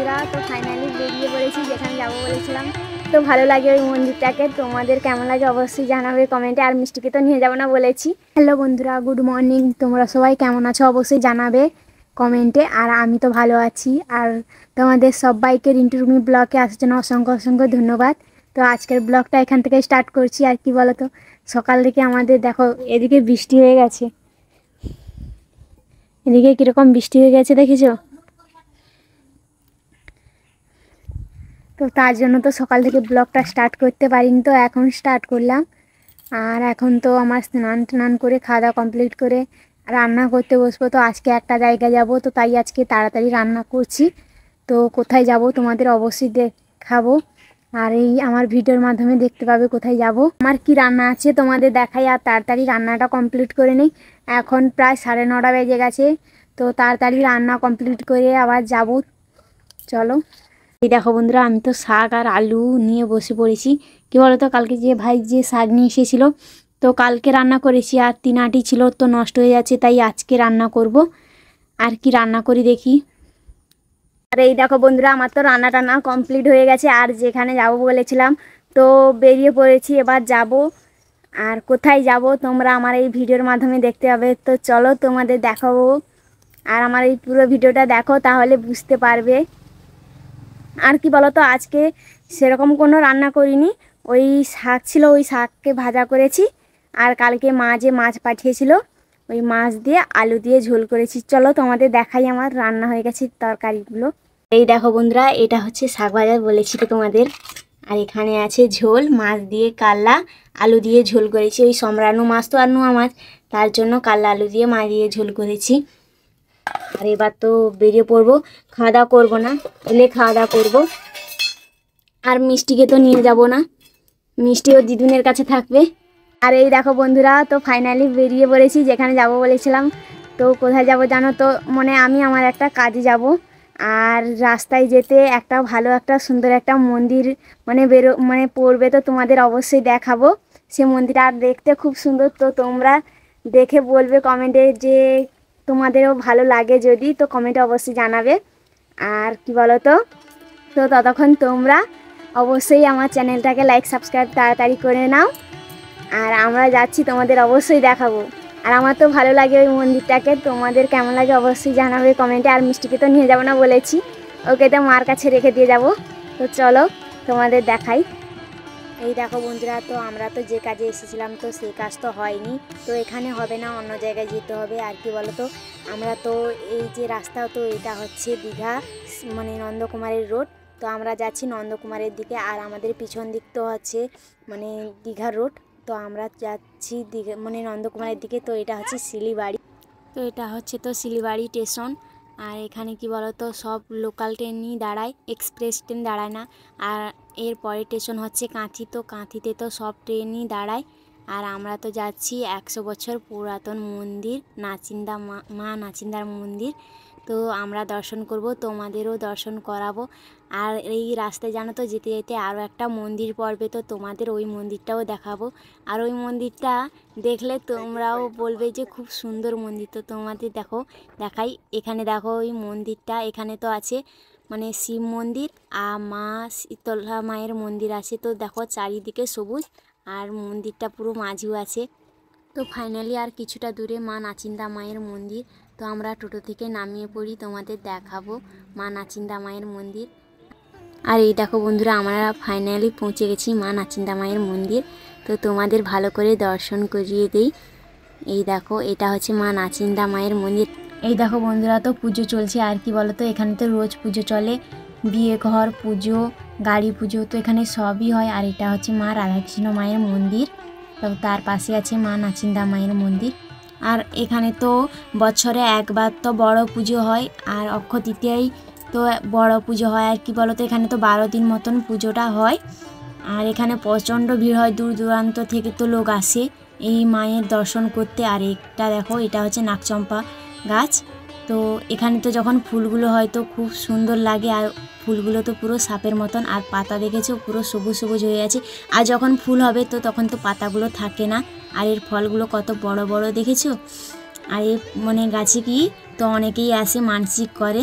বন্ধুরা, তো ফাইনালি বেরিয়ে পড়েছি যেখানে যাবো বলেছিলাম। তো ভালো লাগে ওই মন্দিরটাকে, তোমাদের কেমন লাগে অবশ্যই জানাবে কমেন্টে। আর মিষ্টিকে তো নিয়ে যাবো না বলেছি। হ্যালো বন্ধুরা, গুড মর্নিং। তোমরা সবাই কেমন আছো অবশ্যই জানাবে কমেন্টে। আর আমি তো ভালো আছি। আর তোমাদের সবাইকে রিন্টু রুমি ব্লগে আসার জন্য অসংখ্য অসংখ্য ধন্যবাদ। তো আজকের ব্লগটা এখান থেকে স্টার্ট করছি। আর কি বলো তো, সকাল থেকে আমাদের দেখো এদিকে বৃষ্টি হয়ে গেছে, এদিকে কীরকম বৃষ্টি হয়ে গেছে দেখেছো। তো তার জন্য তো সকাল থেকে ব্লগটা স্টার্ট করতে পারিনি, তো এখন স্টার্ট করলাম। আর এখন তো আমার স্নান করে খাওয়া দাওয়া কমপ্লিট করে রান্না করতে বসবো। তো আজকে একটা জায়গায় যাব, তো তাই আজকে তাড়াতাড়ি রান্না করছি। তো কোথায় যাব তোমাদের অবশ্যই দেখাবো, আর এই আমার ভিডিওর মাধ্যমে দেখতে পাবে কোথায় যাব, আমার কি রান্না আছে তোমাদের দেখাই। আর তাড়াতাড়ি রান্নাটা কমপ্লিট করে নিই। এখন প্রায় 9:30 বেজে গেছে। তো তাড়াতাড়ি রান্না কমপ্লিট করে আবার যাব, চলো। এই দেখো বন্ধুরা, আমি তো শাক আর আলু নিয়ে বসে পড়েছি। কী বলো তো, কালকে যে ভাই যে শাক নিয়ে এসেছিলো, তো কালকে রান্না করেছি আর 3 আটি ছিল, তো নষ্ট হয়ে যাচ্ছে, তাই আজকে রান্না করব। আর কি রান্না করি দেখি। আর এই দেখো বন্ধুরা, আমার তো রান্না টান্না কমপ্লিট হয়ে গেছে। আর যেখানে যাব বলেছিলাম তো বেরিয়ে পড়েছি, এবার যাব। আর কোথায় যাব তোমরা আমার এই ভিডিওর মাধ্যমে দেখতে পাবে। তো চলো তোমাদের দেখাবো, আর আমার এই পুরো ভিডিওটা দেখো, তাহলে বুঝতে পারবে। আর কি বলতো, আজকে সেরকম কোনো রান্না করিনি। ওই শাক ছিল, ওই শাককে ভাজা করেছি। আর কালকে মা যে মাছ পাঠিয়েছিল, ওই মাছ দিয়ে আলু দিয়ে ঝোল করেছি। চলো তোমাদের দেখাই আমার রান্না হয়ে গেছে তরকারিগুলো। এই দেখো বন্ধুরা, এটা হচ্ছে শাক ভাজা বলেছি তো তোমাদের। আর এখানে আছে ঝোল, মাছ দিয়ে কাল্লা আলু দিয়ে ঝোল করেছি। ওই সমরানু মাছ তো আর নোয়া মাছ, তার জন্য কাল্লা আলু দিয়ে মাছ দিয়ে ঝোল করেছি। আর এবার তো বেরিয়ে পড়বো, খাওয়া দাওয়া করবো না, এলে খাওয়া দাওয়া করবো। আর মিষ্টিকে তো নিয়ে যাব না, মিষ্টিও দিদুনের কাছে থাকবে। আর এই দেখো বন্ধুরা, তো ফাইনালি বেরিয়ে পড়েছি যেখানে যাব বলেছিলাম। তো কোথায় যাব জানো তো, আমি আমার একটা কাজে যাব। আর রাস্তায় যেতে একটা ভালো একটা সুন্দর একটা মন্দির পড়বে, তো তোমাদের অবশ্যই দেখাবো সে মন্দিরটা। আর দেখতে খুব সুন্দর, তো তোমরা দেখে বলবে কমেন্টে যে তোমাদেরও ভালো লাগে যদি, তো কমেন্টে অবশ্যই জানাবে। আর কি বলো তো, তো ততক্ষণ তোমরা অবশ্যই আমার চ্যানেলটাকে লাইক সাবস্ক্রাইব তাড়াতাড়ি করে নাও। আর আমরা যাচ্ছি, তোমাদের অবশ্যই দেখাবো। আর আমার তো ভালো লাগে ওই মন্দিরটাকে, তোমাদের কেমন লাগে অবশ্যই জানাবে কমেন্টে। আর মিষ্টিকে তো নিয়ে যাবো না বলেছি, ওকে তো মার কাছে রেখে দিয়ে যাব। তো চলো তোমাদের দেখাই। এই দেখো বন্ধুরা, তো আমরা তো যে কাজে এসেছিলাম তো সেই কাজ তো হয়নি, তো এখানে হবে না, অন্য জায়গায় যেতে হবে। আর কি বলো তো, আমরা তো এই যে রাস্তা, তো এটা হচ্ছে দীঘা নন্দকুমারের রোড। তো আমরা যাচ্ছি নন্দকুমারের দিকে, আর আমাদের পিছন দিক তো হচ্ছে দীঘার রোড। তো আমরা যাচ্ছি দীঘা নন্দকুমারের দিকে। তো এটা হচ্ছে শিলিবাড়ি, তো এটা হচ্ছে তো শিলিবাড়ি স্টেশন। আর এখানে কি বলো তো, সব লোকাল ট্রেনই দাঁড়ায়, এক্সপ্রেস ট্রেন দাঁড়ায় না। আর এর পরের স্টেশন হচ্ছে কাঁথি, তো কাঁথিতে তো সব ট্রেনই দাঁড়ায়। আর আমরা তো যাচ্ছি 100 বছর পুরাতন মন্দির নাচিন্দা মা নাচিন্দার মন্দির। তো আমরা দর্শন করব, তোমাদেরও দর্শন করাবো। আর এই রাস্তায় জানো তো যেতে যেতে আরও একটা মন্দির পড়বে, তো তোমাদের ওই মন্দিরটাও দেখাবো। আর ওই মন্দিরটা দেখলে তোমরাও বলবে যে খুব সুন্দর মন্দির। তো তোমাদের দেখাই, এখানে দেখো ওই মন্দিরটা, এখানে তো আছে শিব মন্দির আর মা শীতলা মায়ের মন্দির আছে। তো দেখো চারিদিকে সবুজ, আর মন্দিরটা পুরো মাঝিও আছে। তো ফাইনালি আর কিছুটা দূরে মা নাচিন্দা মায়ের মন্দির। তো আমরা টোটো থেকে নামিয়ে পড়ি, তোমাদের দেখাবো মা নাচিন্দা মায়ের মন্দির। আর এই দেখো বন্ধুরা, আমরা ফাইনালি পৌঁছে গেছি মা নাচিন্দা মায়ের মন্দির। তো তোমাদের ভালো করে দর্শন করিয়ে দিই। এই দেখো, এটা হচ্ছে মা নাচিন্দা মায়ের মন্দির। এই দেখো বন্ধুরা, তো পুজো চলছে। আর কি বলো তো, এখানে তো রোজ পুজো চলে, বিয়ে ঘর পুজো, গাড়ি পুজো, তো এখানে সবই হয়। আর এটা হচ্ছে মা রাধাকৃষ্ণ মায়ের মন্দির, তো তার পাশে আছে মা নাচিন্দা মায়ের মন্দির। আর এখানে তো বছরে একবার তো বড় পুজো হয়, আর অক্ষয় তৃতীয়ায় তো বড় পুজো হয়। আর কি বলো তো, এখানে তো 12 দিন মতন পুজোটা হয়। আর এখানে প্রচণ্ড ভিড় হয়, দূর দূরান্ত থেকে তো লোক আসে এই মায়ের দর্শন করতে। আর এটা দেখো, এটা হচ্ছে নাগচম্পা গাছ। তো এখানে তো যখন ফুলগুলো হয় তো খুব সুন্দর লাগে, আর ফুলগুলো তো পুরো সাপের মতন, আর পাতা দেখেছো পুরো সবুজ সবুজ হয়ে আছে। আর যখন ফুল হবে তো তখন তো পাতাগুলো থাকে না, আর এর ফলগুলো কত বড় বড় দেখেছো। আর এই গাছে কি তো অনেকেই আসে মানসিক করে।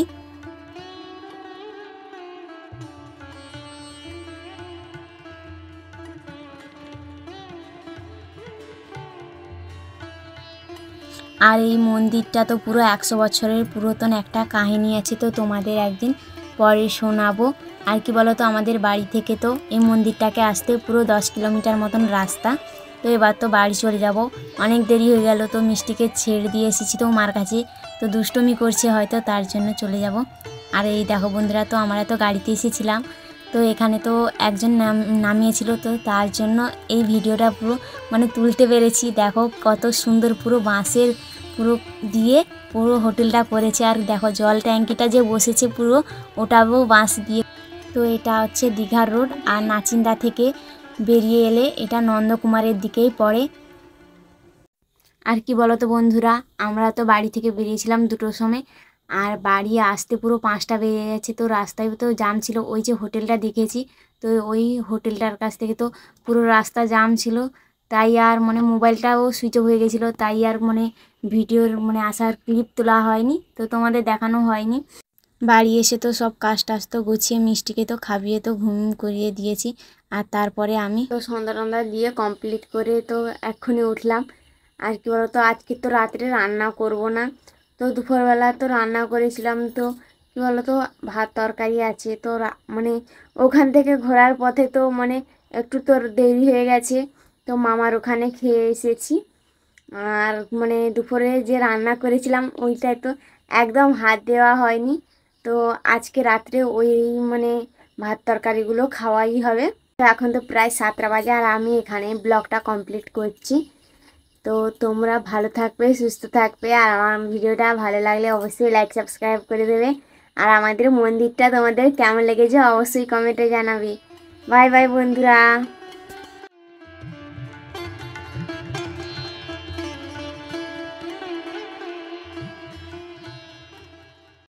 আর এই মন্দিরটা তো পুরো 100 বছরের পুরাতন একটা কাহিনী আছে, তো তোমাদের একদিন পরে শোনাবো। আর কি বলো তো, আমাদের বাড়ি থেকে তো এই মন্দিরটাকে আসতে পুরো 10 কিলোমিটার মতন রাস্তা। তো এবার তো বাড়ি চলে যাব, অনেক দেরি হয়ে গেল। তো মিষ্টিকে ছেড়ে দিয়ে এসেছি তো মার কাছে, তো দুষ্টুমি করছে হয়তো, তার জন্য চলে যাব। আর এই দেখো বন্ধুরা, তো আমরা তো গাড়িতে এসেছিলাম, তো এখানে তো একজন নামিয়েছিল, তো তার জন্য এই ভিডিওটা পুরো মানে তুলতে পেরেছি। দেখো কত সুন্দর পুরো বাঁশের পুরো দিয়ে পুরো হোটেলটা করেছে। আর দেখো জল ট্যাঙ্কিটা যে বসেছে পুরো ওটাও বাঁশ দিয়ে। তো এটা হচ্ছে দীঘার রোড, আর নাচিন্দা থেকে বেরিয়ে এলে এটা নন্দকুমারের দিকেই পড়ে। আর কি বলো তো বন্ধুরা, আমরা তো বাড়ি থেকে বেরিয়েছিলাম 2টোর সময়, আর বাড়ি আসতে পুরো 5টা বেজে গেছে। তো রাস্তায় তো জাম ছিল, ওই যে হোটেলটা দেখেছি, তো ওই হোটেলটার কাছ থেকে তো পুরো রাস্তা জাম ছিল। তাই আর মানে মোবাইলটাও সুইচ অফ হয়ে গেছিলো, তাই আর মানে ভিডিওর মানে আসার ক্লিপ তোলা হয়নি, তো তোমাদের দেখানো হয়নি। বাড়ি এসে তো সব কাজ টাজ তো গুছিয়ে মিষ্টিকে তো খাবিয়ে তো ঘুম করিয়ে দিয়েছি। আর তারপরে আমি তো সন্ধ্যা টন্ধা দিয়ে কমপ্লিট করে তো এক্ষুনি উঠলাম। আর কি বলতো, আজকে তো রাত্রে রান্না করব না, তো দুপুরবেলা তো রান্না করেছিলাম। তো কি বলতো, ভাত তরকারি আছে, তো মানে ওখান থেকে ঘোরার পথে তো মানে একটু তোর দেরি হয়ে গেছে, তো মামার ওখানে খেয়ে এসেছি। আর মানে দুপুরে যে রান্না করেছিলাম ওইটাই তো একদম হাত দেওয়া হয়নি। তো আজকে রাত্রে ওই মানে ভাত তরকারিগুলো খাওয়াই হবে। তো এখন তো প্রায় 7টা বাজে, আর আমি এখানে ব্লগটা কমপ্লিট করছি। তো তোমরা ভালো থাকবে, সুস্থ থাকবে, আর আমার ভিডিওটা ভালো লাগলে অবশ্যই লাইক সাবস্ক্রাইব করে দেবে। আর আমাদের মন্দিরটা তোমাদের কেমন লেগেছে অবশ্যই কমেন্টে জানাবে। বাই বাই বন্ধুরা।